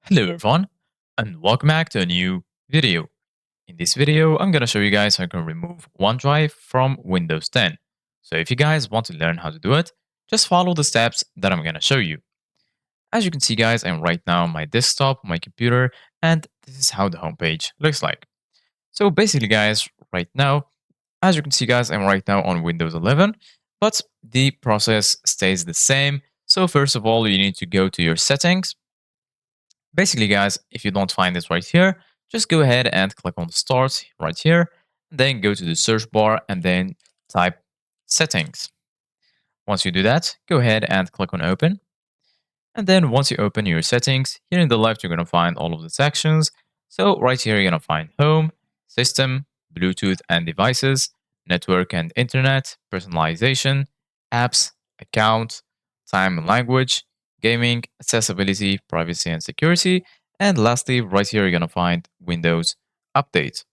Hello everyone, and welcome back to a new video. In this video, I'm going to show you guys how you can remove OneDrive from Windows 10. So if you guys want to learn how to do it, just follow the steps that I'm going to show you. As you can see guys, I'm right now on my desktop, my computer, and this is how the homepage looks like. So basically guys, right now, as you can see guys, I'm right now on Windows 11, but the process stays the same. So first of all, you need to go to your settings. Basically, guys, if you don't find this right here, just go ahead and click on Start right here, and then go to the search bar and then type Settings. Once you do that, go ahead and click on Open. And then once you open your settings, here in the left, you're going to find all of the sections. So right here, you're going to find Home, System, Bluetooth and Devices, Network and Internet, Personalization, Apps, Account, Time and Language, Gaming, Accessibility, Privacy and Security. And lastly, right here, you're going to find Windows Update.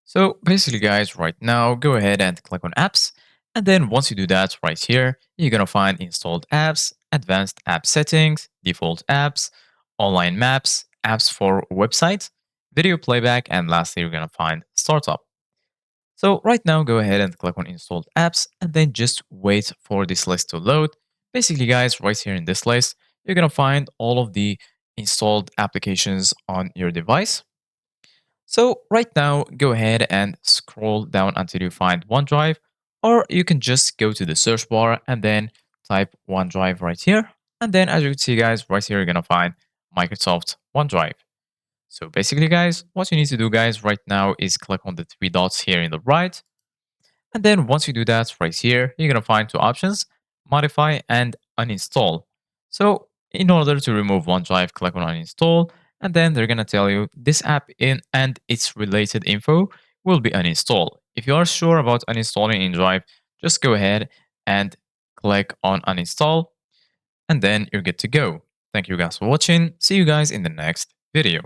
So basically, guys, right now, go ahead and click on Apps. And then once you do that right here, you're going to find Installed Apps, Advanced App Settings, Default Apps, Online Maps, Apps for Websites, Video Playback, and lastly, you're going to find Startup. So right now, go ahead and click on Installed Apps and then just wait for this list to load. Basically, guys, right here in this list, you're going to find all of the installed applications on your device. So right now, go ahead and scroll down until you find OneDrive, or you can just go to the search bar and then type OneDrive right here. And then as you can see, guys, right here, you're going to find Microsoft OneDrive. So basically, guys, what you need to do, guys, right now is click on the three dots here in the right. And then once you do that right here, you're going to find two options, modify and uninstall. So in order to remove OneDrive, click on uninstall, and then they're going to tell you this app in and its related info will be uninstalled. If you are sure about uninstalling InDrive, just go ahead and click on uninstall, and then you're good to go. Thank you guys for watching. See you guys in the next video.